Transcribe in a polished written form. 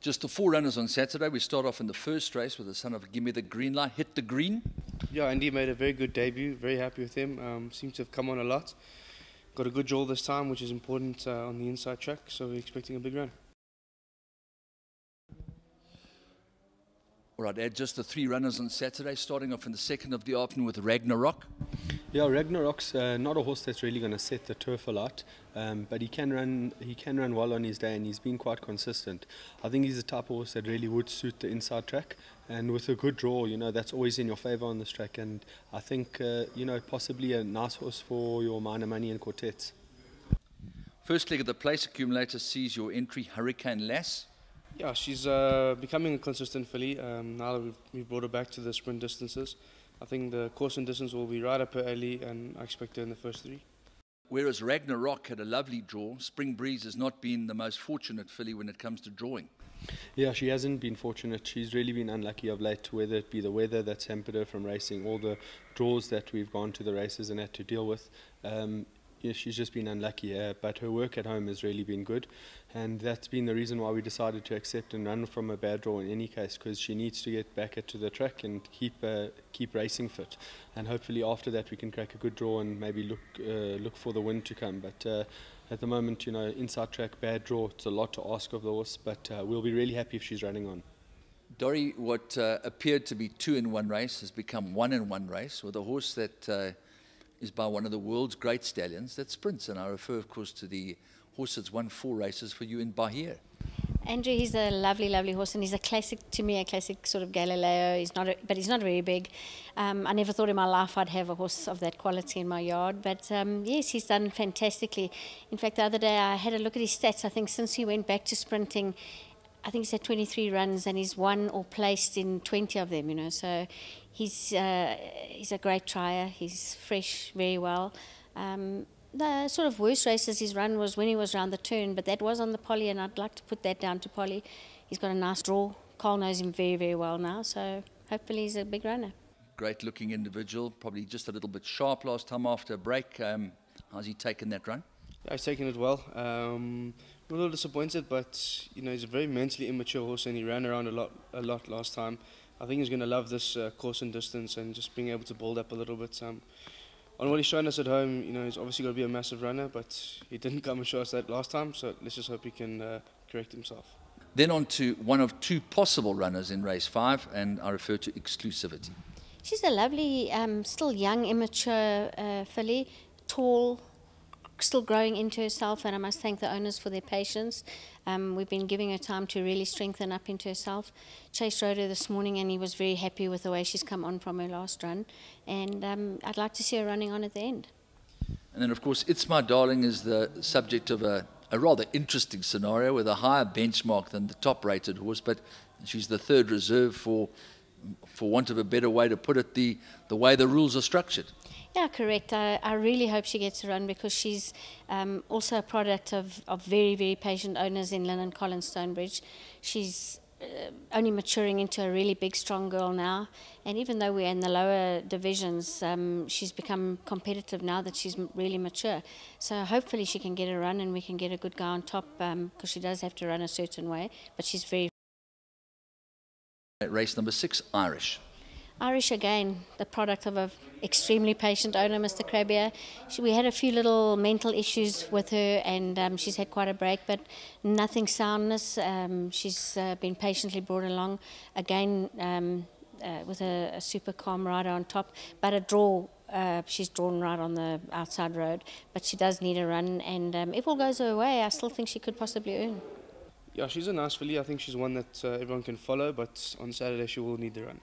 Just the 4 runners on Saturday. We start off in the first race with the son of Give Me the Green Light, Hit the Green. Yeah, Andy made a very good debut. Very happy with him. Seems to have come on a lot. Got a good draw this time, which is important on the inside track. So we're expecting a big run. All right, Ed, just the 3 runners on Saturday, starting off in the second of the afternoon with RAGNAROK. Yeah, RAGNAROK's not a horse that's really going to set the turf a lot, but he can run well on his day, and he's been quite consistent. I think he's the type of horse that really would suit the inside track, and with a good draw, you know, that's always in your favour on this track. And I think, you know, possibly a nice horse for your minor money and quartets. First leg of the place accumulator sees your entry, Hurricane Lass. Yeah, she's becoming a consistent filly now that we've brought her back to the sprint distances. I think the course and distance will be right up her alley, and I expect her in the first 3. Whereas RAGNAROK had a lovely draw, Spring Breeze has not been the most fortunate filly when it comes to drawing. Yeah, she hasn't been fortunate. She's really been unlucky of late, whether it be the weather that's hampered her from racing, all the draws that we've gone to the races and had to deal with. Yeah, she's just been unlucky, but her work at home has really been good, and that's been the reason why we decided to accept and run from a bad draw in any case, because she needs to get back to the track and keep racing fit, and hopefully after that we can crack a good draw and maybe look for the win to come. But at the moment, you know, inside track, bad draw, it's a lot to ask of the horse, but we'll be really happy if she's running on. Dorrie, what appeared to be 2 in 1 race has become 1 in 1 race with a horse that is by one of the world's great stallions that sprints, and I refer of course to the horse that's won 4 races for you in BAAHIR. Andrew, he's a lovely, lovely horse, and he's a classic, to me, a classic sort of Galileo. But he's not very big. I never thought in my life I'd have a horse of that quality in my yard, but yes, he's done fantastically. In fact, the other day I had a look at his stats. I think since he went back to sprinting, I think he's had 23 runs, and he's won or placed in 20 of them, you know, so he's a great trier. He's fresh very well. The sort of worst races he's run was when he was round the turn, but that was on the poly, and I'd like to put that down to poly. He's got a nice draw. Cole knows him very, very well now, so hopefully he's a big runner. Great looking individual, probably just a little bit sharp last time after a break. How's he taken that run? Yeah, he's taken it well. We're a little disappointed, but you know, he's a very mentally immature horse, and he ran around a lot last time. I think he's going to love this course and distance, and just being able to build up a little bit. On what he's shown us at home, you know, he's obviously going to be a massive runner, but he didn't come and show us that last time, so let's just hope he can correct himself. Then on to one of 2 possible runners in race 5, and I refer to Exclusivity. She's a lovely, still young, immature filly, tall, still growing into herself, and I must thank the owners for their patience. We've been giving her time to really strengthen up into herself. Chase rode her this morning, and he was very happy with the way she's come on from her last run, and I'd like to see her running on at the end. And then of course ITSMYDARLIN is the subject of a rather interesting scenario with a higher benchmark than the top rated horse, but she's the 3rd reserve for want of a better way to put it, the way the rules are structured. Yeah, correct. I really hope she gets a run, because she's also a product of very, very patient owners in Lynn and Colin Stonebridge. She's only maturing into a really big, strong girl now. And even though we're in the lower divisions, she's become competitive now that she's really mature. So hopefully she can get a run, and we can get a good guy on top, because she does have to run a certain way. But she's very... Race number 6, Irish. Irish, again, the product of an extremely patient owner, Mr. Krabbier. We had a few little mental issues with her, and she's had quite a break, but nothing soundness. She's been patiently brought along, again, with a super calm rider on top, but a draw. She's drawn right on the outside road, but she does need a run, and if all goes her way, I still think she could possibly earn. Yeah, she's a nice filly. I think she's one that everyone can follow, but on Saturday she will need the run.